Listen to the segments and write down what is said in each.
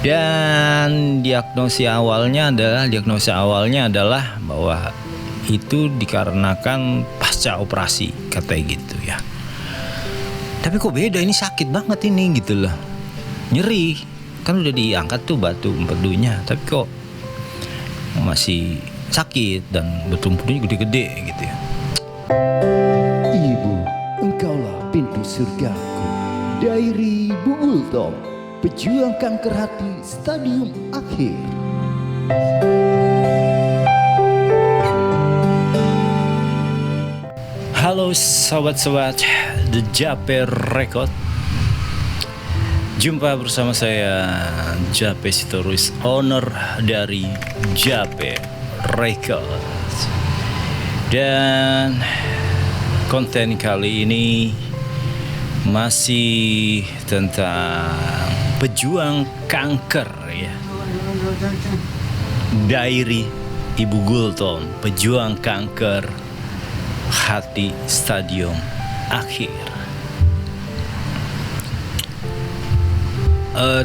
Dan diagnosa awalnya adalah bahwa itu dikarenakan pasca operasi, katanya gitu ya. Tapi kok beda, ini sakit banget ini gitu loh. Nyeri, kan udah diangkat tuh batu empedunya, tapi kok masih sakit dan batu empedunya gede-gede gitu ya. Ibu, engkaulah pintu surgaku. Diary Bu Gultom, pejuang kanker hati stadium akhir. Halo sobat-sobat The Jape Record. Jumpa bersama saya Jape Sitorus, owner dari Jape Record. Dan konten kali ini masih tentang pejuang kanker ya. Diary Ibu Gultom, pejuang kanker hati stadium akhir.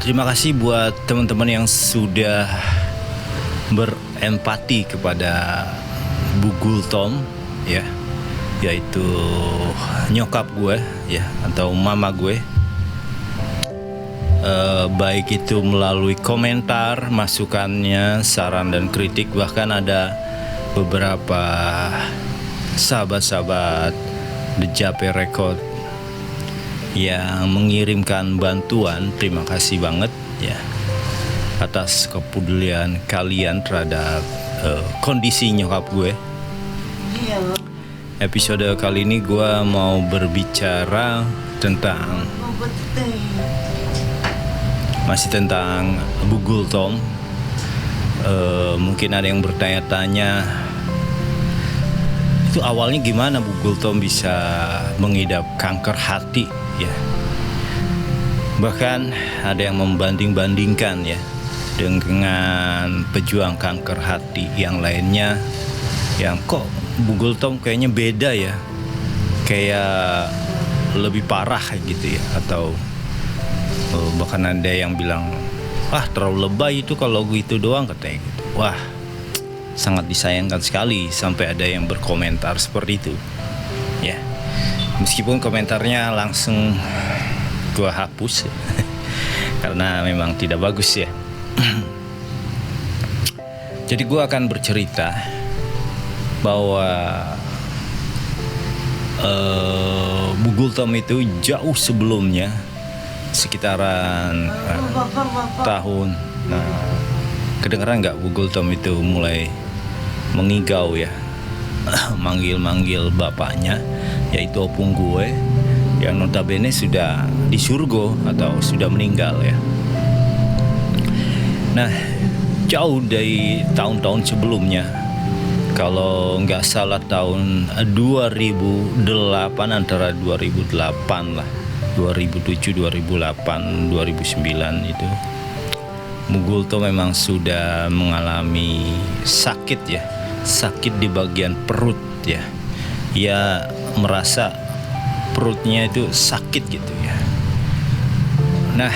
Terima kasih buat teman-teman yang sudah berempati kepada Bu Gultom ya, yaitu nyokap gue ya, atau mama gue. Baik itu melalui komentar, masukannya, saran dan kritik, bahkan ada beberapa sahabat-sahabat The Jape Record yang mengirimkan bantuan. Terima kasih banget ya atas kepedulian kalian terhadap kondisi nyokap gue. Episode kali ini gue mau berbicara tentang masih tentang Bu Gultom. Mungkin ada yang bertanya-tanya, itu awalnya gimana Bu Gultom bisa mengidap kanker hati ya. Bahkan ada yang membanding-bandingkan ya dengan pejuang kanker hati yang lainnya, yang kok Bu Gultom kayaknya beda ya, kayak lebih parah gitu ya. Atau bahkan ada yang bilang, wah terlalu lebay itu kalau gitu doang, katanya gitu. Wah, sangat disayangkan sekali sampai ada yang berkomentar seperti itu ya. Meskipun komentarnya langsung gua hapus karena memang tidak bagus ya. Jadi gua akan bercerita bahwa Bu Gultom itu jauh sebelumnya, sekitaran tahun, kedengeran nggak Bu Gultom itu mulai mengigau ya, manggil-manggil bapaknya, yaitu opung gue yang notabene sudah di surga atau sudah meninggal ya. Nah, jauh dari tahun-tahun sebelumnya, kalau nggak salah tahun 2008, antara 2008 lah, 2007, 2008, 2009 itu Bu Gultom memang sudah mengalami sakit ya, sakit di bagian perut ya. Ia merasa perutnya itu sakit gitu ya. Nah,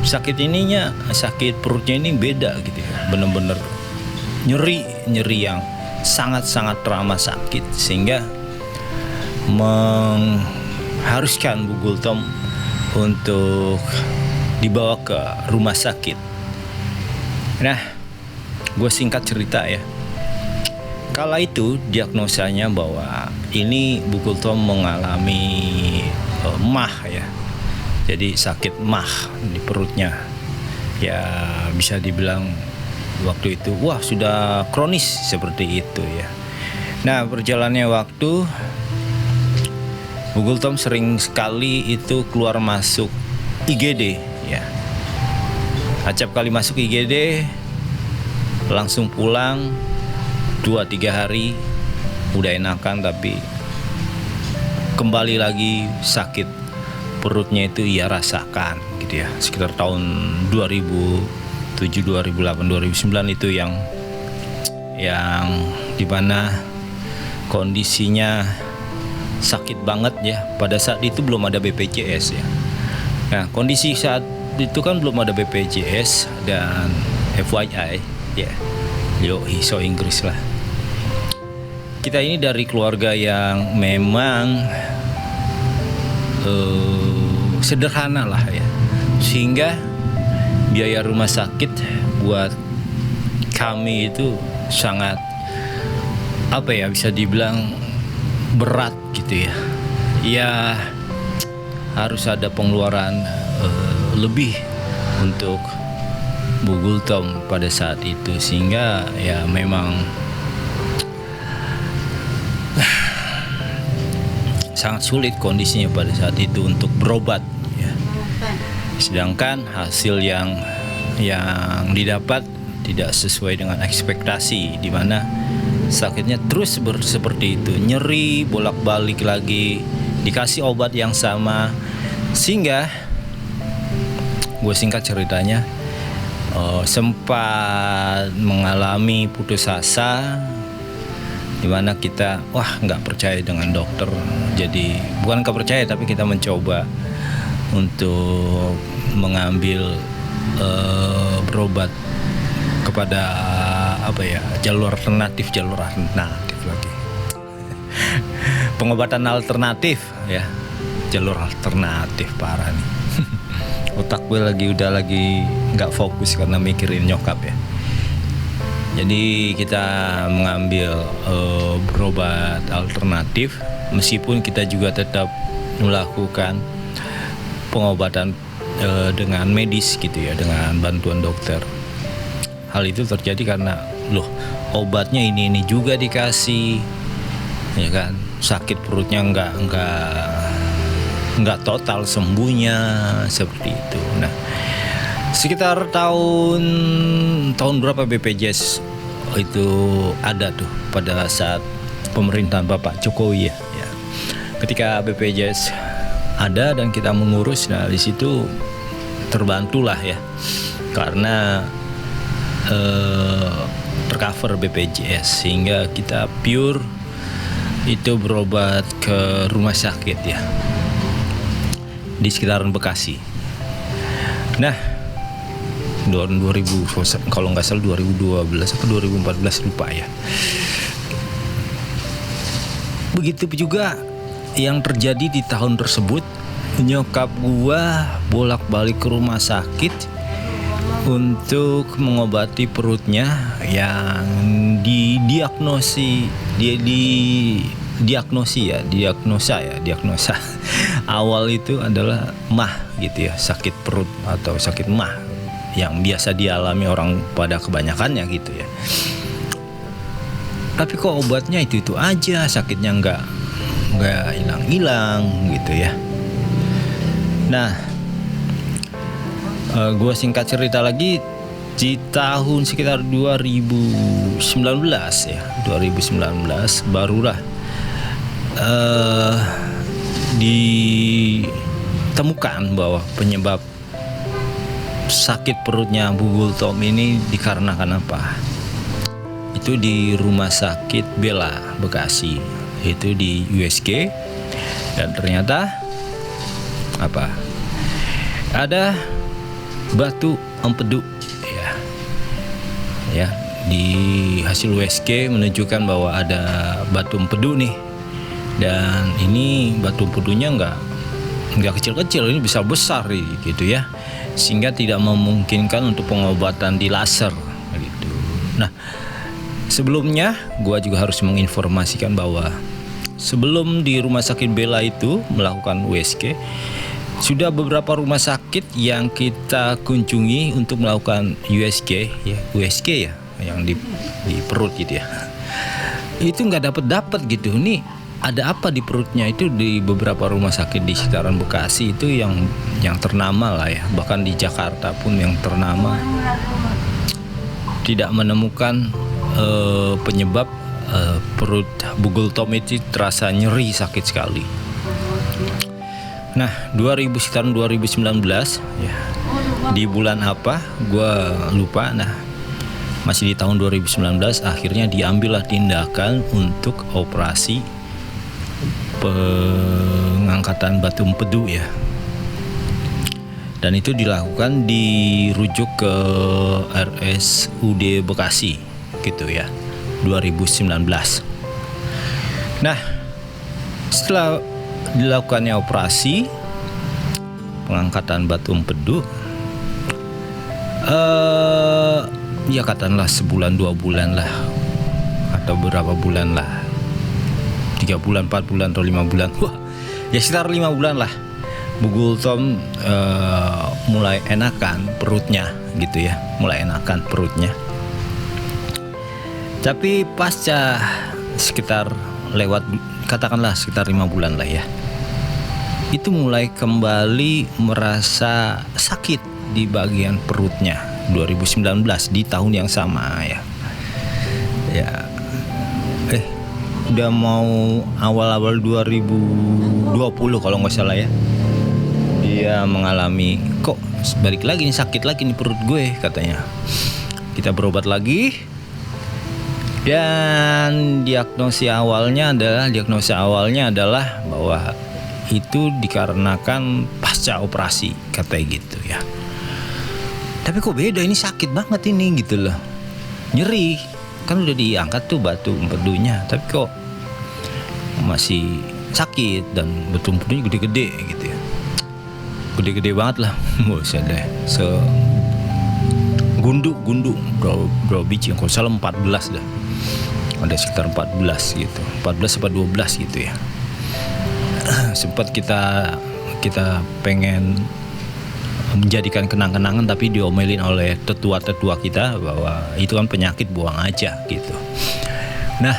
sakit perutnya ini beda gitu ya, bener-bener nyeri yang sangat-sangat teramat sakit, sehingga mengharuskan Bu Gultom untuk dibawa ke rumah sakit. Nah, gue singkat cerita ya. Kala itu diagnosanya bahwa ini Bu Gultom mengalami MAH ya. Jadi sakit MAH di perutnya. Ya bisa dibilang waktu itu wah sudah kronis seperti itu ya. Nah, berjalannya waktu, Bu Gultom sering sekali itu keluar masuk IGD ya. Acap kali masuk IGD langsung pulang 2-3 hari udah enakan, tapi kembali lagi sakit perutnya itu ia rasakan gitu ya. Sekitar tahun 2007, 2008, 2009 itu yang dimana kondisinya sakit banget ya. Pada saat itu belum ada BPJS ya. Nah, kondisi saat waktu itu kan belum ada BPJS dan FYI ya, so Inggris lah. Kita ini dari keluarga yang memang sederhana lah ya, sehingga biaya rumah sakit buat kami itu sangat bisa dibilang berat gitu ya. Ya harus ada pengeluaran lebih untuk Bu Gultom pada saat itu, sehingga ya memang sangat sulit kondisinya pada saat itu untuk berobat ya. Sedangkan hasil yang didapat tidak sesuai dengan ekspektasi, di mana sakitnya terus seperti itu, nyeri bolak-balik lagi, dikasih obat yang sama, sehingga gue singkat ceritanya sempat mengalami putus asa, dimana kita nggak percaya dengan dokter. Jadi bukan nggak percaya, tapi kita mencoba untuk mengambil berobat kepada jalur alternatif lagi. Pengobatan alternatif ya, jalur alternatif parah nih. Otak gue udah lagi nggak fokus karena mikirin nyokap ya. Jadi kita mengambil berobat alternatif, meskipun kita juga tetap melakukan pengobatan dengan medis gitu ya, dengan bantuan dokter. Hal itu terjadi karena obatnya ini juga dikasih, ya kan, sakit perutnya nggak total sembuhnya seperti itu. Nah, sekitar tahun berapa BPJS itu ada tuh pada saat pemerintahan Bapak Jokowi ya. Ketika BPJS ada dan kita mengurus, nah di situ terbantulah ya, karena tercover BPJS, sehingga kita pure itu berobat ke rumah sakit ya di sekitaran Bekasi. Nah, tahun 2000 kalau nggak salah 2012 atau 2014 lupa ya. Begitu juga yang terjadi di tahun tersebut, nyokap gua bolak-balik ke rumah sakit untuk mengobati perutnya yang diagnosa awal itu adalah MAH gitu ya, sakit perut atau sakit MAH yang biasa dialami orang pada kebanyakannya gitu ya. Tapi kok obatnya itu aja, sakitnya nggak hilang-hilang gitu ya. Nah, gue singkat cerita lagi, di tahun sekitar 2019 barulah ditemukan bahwa penyebab sakit perutnya Bu Gultom ini dikarenakan apa? Itu di Rumah Sakit Bella Bekasi, itu di USG, dan ternyata ada batu empedu ya. Di hasil USG menunjukkan bahwa ada batu empedu nih, dan ini batu empedunya nggak kecil-kecil, ini besar gitu ya, sehingga tidak memungkinkan untuk pengobatan di laser gitu. Nah, sebelumnya gua juga harus menginformasikan bahwa sebelum di Rumah Sakit Bella itu melakukan USG, sudah beberapa rumah sakit yang kita kunjungi untuk melakukan USG ya, yang di perut gitu ya. Itu nggak dapat gitu. Nih ada apa di perutnya? Itu di beberapa rumah sakit di sekitaran Bekasi itu yang ternama lah ya. Bahkan di Jakarta pun yang ternama tidak menemukan penyebab perut Bu Gultom itu terasa nyeri, sakit sekali. Nah, sekitaran 2019 ya, di bulan apa gue lupa. Nah, masih di tahun 2019 akhirnya diambillah tindakan untuk operasi pengangkatan batu empedu ya. Dan itu dilakukan dirujuk ke RSUD Bekasi gitu ya, 2019. Nah, setelah dilakukannya operasi pengangkatan batu empedu, ya katakanlah sebulan 2 bulan lah, atau berapa bulan lah, 3 bulan 4 bulan atau 5 bulan, wah ya sekitar 5 bulan lah, Bu Gultom mulai enakan perutnya gitu ya, mulai enakan perutnya. Tapi pasca sekitar lewat katakanlah sekitar 5 bulan lah ya, itu mulai kembali merasa sakit di bagian perutnya. 2019 di tahun yang sama ya. Udah mau awal-awal 2020 kalau nggak salah ya, dia mengalami kok balik lagi nih, sakit lagi nih perut gue katanya. Kita berobat lagi, dan diagnosa awalnya adalah bahwa itu dikarenakan pasca operasi katanya gitu ya. Tapi kok beda, ini sakit banget ini gitu loh, nyeri, kan udah diangkat tuh batu empedunya, tapi kok masih sakit, dan batu empedunya gede-gede gitu ya, gede-gede banget lah, buset deh, gunduk berapa biji, kalau salah 14 dah, ada sekitar 14 gitu, 14 atau 12 gitu ya. Sempat kita pengen menjadikan kenang-kenangan, tapi diomelin oleh tetua-tetua kita bahwa itu kan penyakit, buang aja gitu. Nah,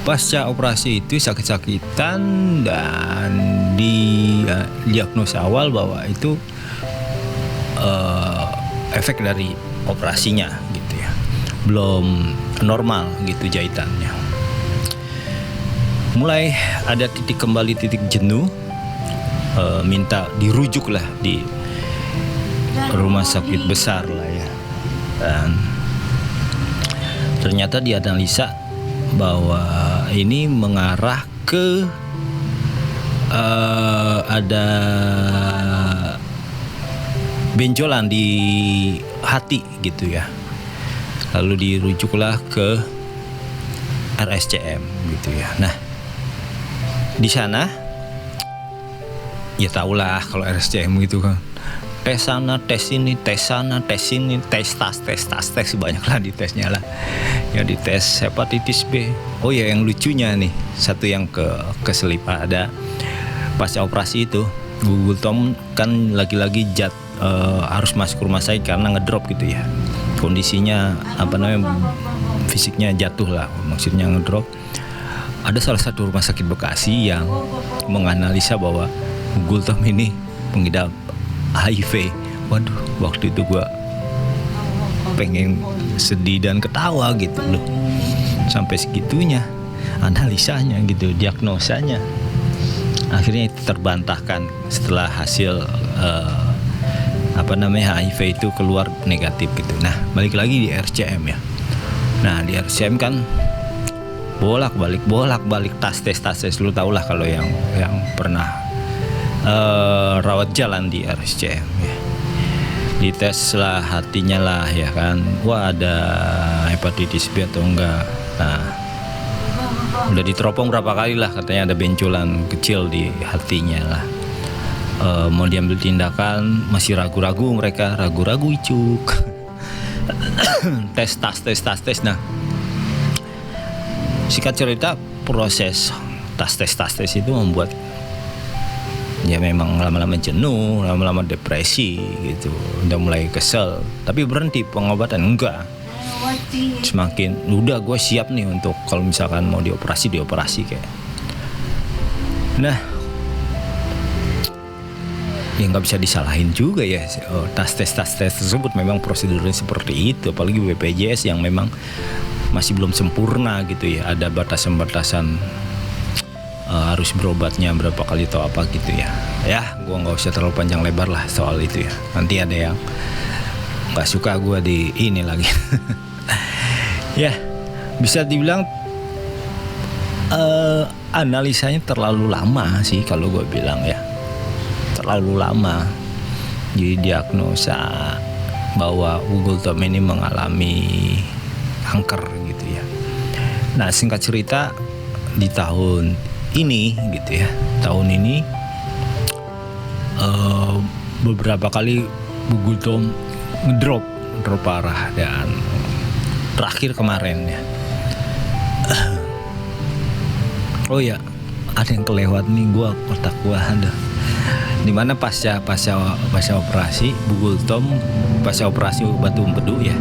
pasca operasi itu sakit-sakitan, dan diagnosa awal bahwa itu efek dari operasinya gitu ya, belum normal gitu jahitannya. Mulai ada titik jenuh, minta dirujuk lah di rumah sakit besar lah ya, dan ternyata dianalisa bahwa ini mengarah ke ada benjolan di hati gitu ya. Lalu dirujuklah ke RSCM gitu ya. Nah, di sana ya tahulah kalau RSCM gitu kan, tes sana, tes ini, tes sana, tes ini, tes banyak lah di tesnya lah. Ya di tes hepatitis B. Oh ya, yang lucunya nih, satu yang keselip ada pasca operasi itu, Bu Gultom kan lagi-lagi harus masuk rumah sakit karena ngedrop gitu ya. Kondisinya fisiknya jatuh lah, maksudnya ngedrop. Ada salah satu rumah sakit Bekasi yang menganalisa bahwa Bu Gultom ini pengidap HIV. Waduh, waktu itu gua pengen sedih dan ketawa gitu loh, sampai segitunya analisanya gitu, diagnosanya. Akhirnya itu terbantahkan setelah hasil HIV itu keluar negatif gitu. Nah, balik lagi di RCM ya. Nah, di RCM kan bolak-balik tes. Lu tau lah kalau yang pernah rawat jalan di RSCM ya. Dites lah hatinya lah ya kan, wah ada hepatitis B atau enggak. Nah, udah diteropong berapa kali lah, katanya ada benjolan kecil di hatinya lah. Mau diambil tindakan masih ragu-ragu mereka, ragu-ragu icuk. tes. Nah, singkat cerita, proses tes itu membuat ya memang lama-lama jenuh, lama-lama depresi gitu, udah mulai kesel. Tapi berhenti pengobatan enggak, semakin udah gue siap nih untuk kalau misalkan mau dioperasi kayak. Nah, ya nggak bisa disalahin juga ya, tes tersebut memang prosedurnya seperti itu, apalagi BPJS yang memang masih belum sempurna gitu ya, ada batasan-batasan harus berobatnya berapa kali atau apa gitu ya. Ya, gue nggak usah terlalu panjang lebar lah soal itu ya. Nanti ada yang nggak suka gue di ini lagi. Ya, bisa dibilang analisanya terlalu lama sih kalau gue bilang ya, terlalu lama. didiagnosa bahwa Bugultom ini mengalami kanker gitu ya. Nah, singkat cerita di tahun ini gitu ya, beberapa kali Bugultom ngedrop parah, dan terakhir kemarin ya. Oh ya, ada yang kelewat nih, otak gua ada. Dimana pasca operasi Bugultom, pasca operasi batu empedu ya,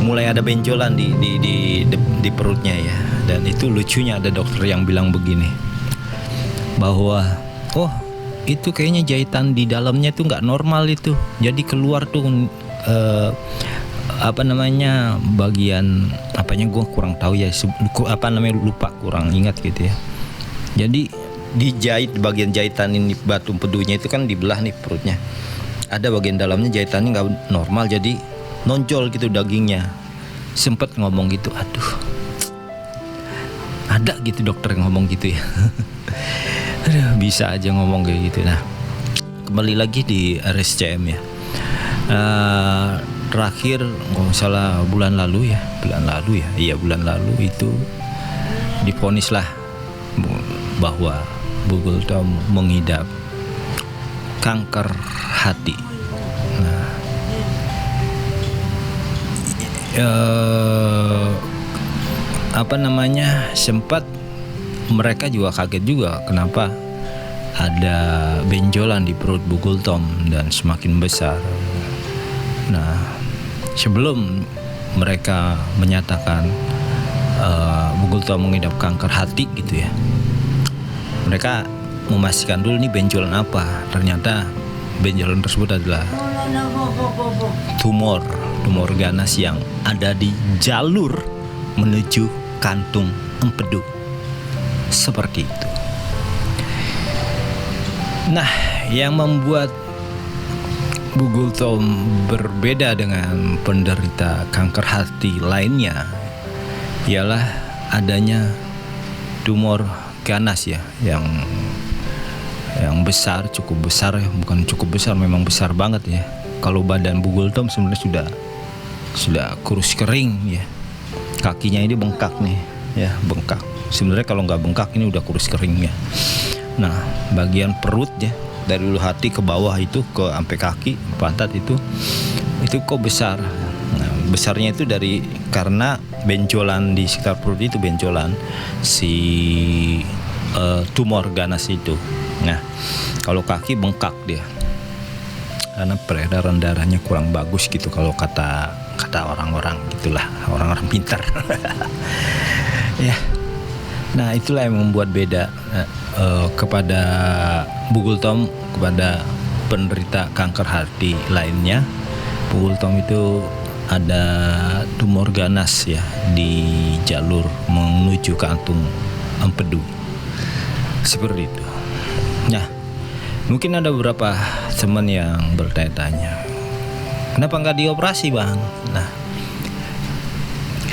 mulai ada benjolan di perutnya ya. Dan itu lucunya, ada dokter yang bilang begini, bahwa itu kayaknya jahitan di dalamnya tuh nggak normal itu, jadi keluar tuh bagian apanya gue kurang tahu ya, lupa, kurang ingat gitu ya. Jadi dijahit bagian jahitan ini, batu empedunya itu kan dibelah nih perutnya, ada bagian dalamnya jahitannya nggak normal, jadi nonjol gitu dagingnya. Sempet ngomong gitu, aduh, ada gitu dokter yang ngomong gitu ya. Aduh, bisa aja ngomong kayak gitu. Nah, kembali lagi di RSCM ya. Terakhir nggak salah bulan lalu itu divonis lah bahwa Bugultom mengidap kanker hati. Nah, sempat mereka juga kaget juga kenapa ada benjolan di perut Bugultom dan semakin besar. Nah, sebelum mereka menyatakan Bugultom mengidap kanker hati gitu ya, mereka memastikan dulu nih benjolan apa. Ternyata benjolan tersebut adalah tumor ganas yang ada di jalur menuju kantung empedu. Seperti itu. Nah, yang membuat Bugultom berbeda dengan penderita kanker hati lainnya ialah adanya tumor ganas ya, yang besar, cukup besar ya, bukan cukup besar, memang besar banget ya. Kalau badan Bugultom sebenarnya sudah kurus kering ya. Kakinya ini bengkak nih ya, bengkak. Sebenarnya kalau nggak bengkak ini udah kurus kering ya. Nah, bagian perut ya, dari ulu hati ke bawah itu ke sampai kaki, pantat itu kok besar. Nah, besarnya itu karena benjolan di sekitar perut itu, benjolan si tumor ganas itu. Nah, kalau kaki bengkak dia karena peredaran darahnya kurang bagus gitu, kalau kata orang-orang gitulah, orang-orang pintar. Ya. Nah, itulah yang membuat beda kepada Bugultom, kepada penderita kanker hati lainnya. Bugultom itu ada tumor ganas ya di jalur menuju kantung empedu. Seperti itu. Nah, mungkin ada beberapa teman yang bertanya-tanya, kenapa nggak dioperasi, Bang? Nah,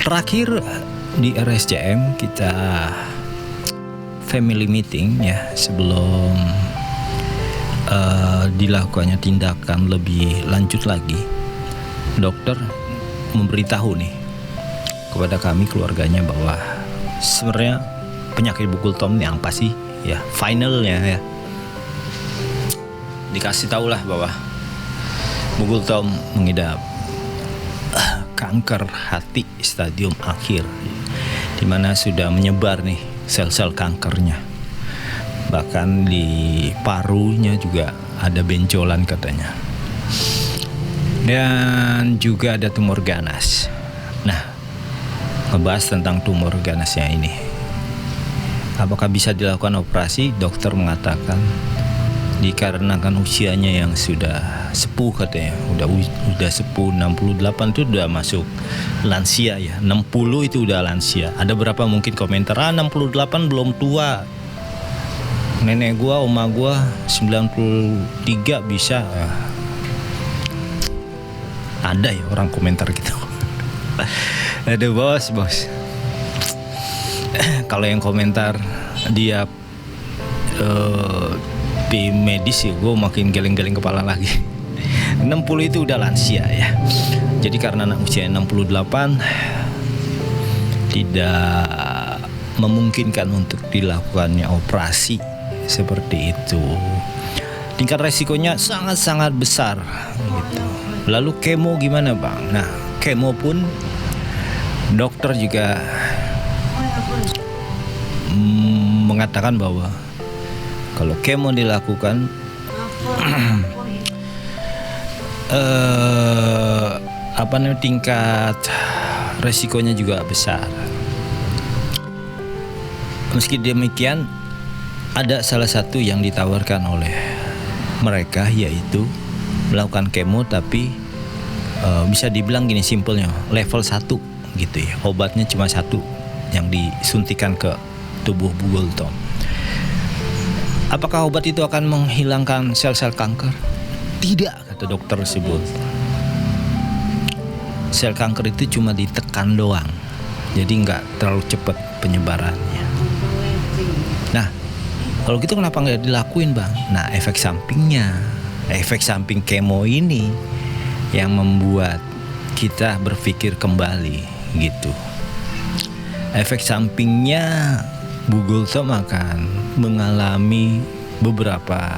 terakhir di RSCM kita family meeting ya, sebelum dilakukannya tindakan lebih lanjut lagi, dokter memberitahu nih kepada kami keluarganya bahwa sebenarnya penyakit Bugultom ini apa sih ya, finalnya ya. Dikasih tahulah bahwa Bugultom mengidap kanker hati stadium akhir, di mana sudah menyebar nih sel-sel kankernya. Bahkan di parunya juga ada benjolan katanya. Dan juga ada tumor ganas. Nah, ngebahas tentang tumor ganasnya ini, apakah bisa dilakukan operasi? Dokter mengatakan dikarenakan usianya yang sudah sepuh katanya, udah sepuh, 68 itu udah masuk lansia ya, 60 itu udah lansia. Ada berapa mungkin komentar, 68 belum tua, nenek gua, oma gua 93 bisa. Ada ya orang komentar gitu. Ada bos kalau yang komentar dia tim medis ya, gue makin geleng-geleng kepala lagi. 60 itu udah lansia ya. Jadi karena anak usia 68 tidak memungkinkan untuk dilakukannya operasi seperti itu. Tingkat resikonya sangat-sangat besar gitu. Lalu kemo gimana Bang? Nah, kemo pun dokter juga mengatakan bahwa kalau kemo dilakukan tingkat resikonya juga besar. Meski demikian, ada salah satu yang ditawarkan oleh mereka, yaitu melakukan kemo tapi bisa dibilang gini simpelnya, level 1 gitu ya. Obatnya cuma 1 yang disuntikan ke tubuh Bugul Tom. Apakah obat itu akan menghilangkan sel-sel kanker? Tidak, kata dokter tersebut. Sel kanker itu cuma ditekan doang, jadi nggak terlalu cepat penyebarannya. Nah, kalau gitu kenapa nggak dilakuin Bang? Nah, efek samping kemo ini yang membuat kita berpikir kembali gitu. Efek sampingnya Bugul Tom akan mengalami beberapa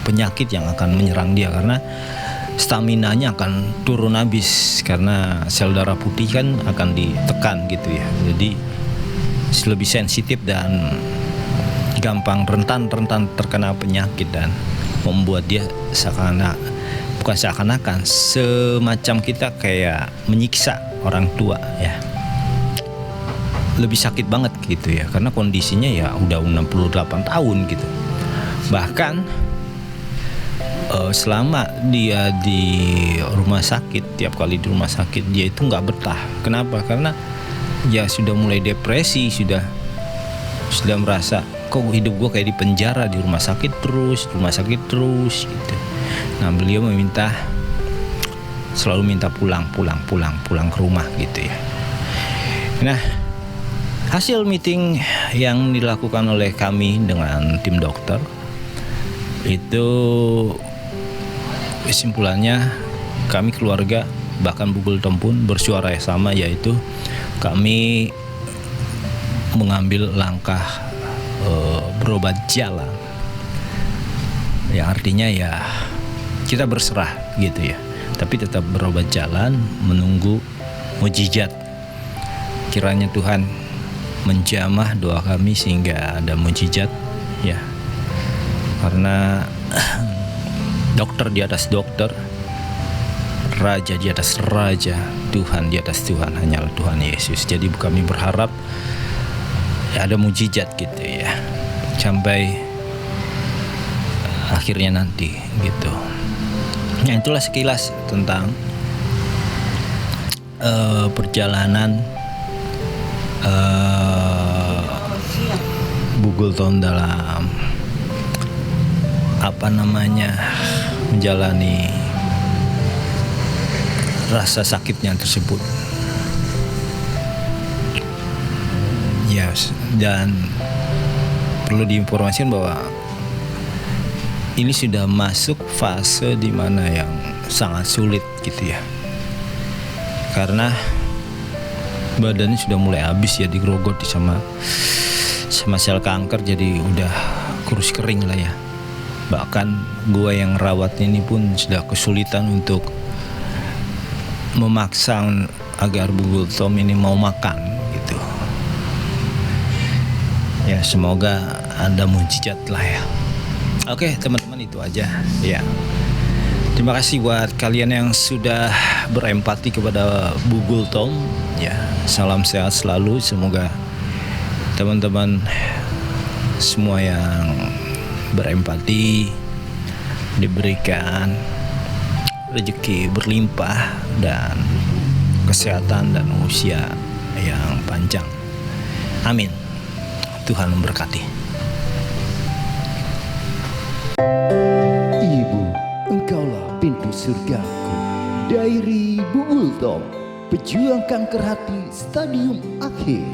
penyakit yang akan menyerang dia, karena staminanya akan turun habis karena sel darah putih kan akan ditekan gitu ya. Jadi lebih sensitif dan gampang rentan terkena penyakit, dan membuat dia seakan-akan semacam kita kayak menyiksa orang tua ya. Lebih sakit banget gitu ya, karena kondisinya ya udah 68 tahun gitu. Bahkan selama dia di rumah sakit, tiap kali di rumah sakit dia itu nggak betah. Kenapa? Karena ya sudah mulai depresi, sudah merasa kok hidup gue kayak di penjara, di rumah sakit terus gitu. Nah, beliau selalu minta pulang ke rumah gitu ya. Nah, hasil meeting yang dilakukan oleh kami dengan tim dokter itu kesimpulannya, kami keluarga bahkan Bugul Tom pun bersuara yang sama, yaitu kami mengambil langkah berobat jalan. Ya artinya ya kita berserah gitu ya, tapi tetap berobat jalan menunggu mukjizat. Kiranya Tuhan menjamah doa kami sehingga ada mukjizat ya. Karena dokter di atas dokter, raja di atas raja, Tuhan di atas Tuhan, hanyalah Tuhan Yesus. Jadi kami berharap ya ada mukjizat gitu ya, sampai akhirnya nanti gitu. Nah, itulah sekilas tentang perjalanan Bugul Tom dalam menjalani rasa sakitnya tersebut. Yes, dan perlu diinformasikan bahwa ini sudah masuk fase di mana yang sangat sulit gitu ya. Karena badannya sudah mulai habis ya, digerogoti sama sel kanker, jadi udah kurus kering lah ya. Bahkan gua yang rawat ini pun sudah kesulitan untuk memaksa agar Bugul Tom ini mau makan gitu. Ya semoga ada mukjizat lah ya. Oke teman-teman, itu aja ya. Terima kasih buat kalian yang sudah berempati kepada Bugul Tom ya. Salam sehat selalu, semoga teman-teman semua yang berempati diberikan rezeki berlimpah dan kesehatan dan usia yang panjang. Amin. Tuhan memberkati. Ibu, engkaulah pintu surgaku. Diary Bugul Tom, pejuang kanker hati stadium akhir.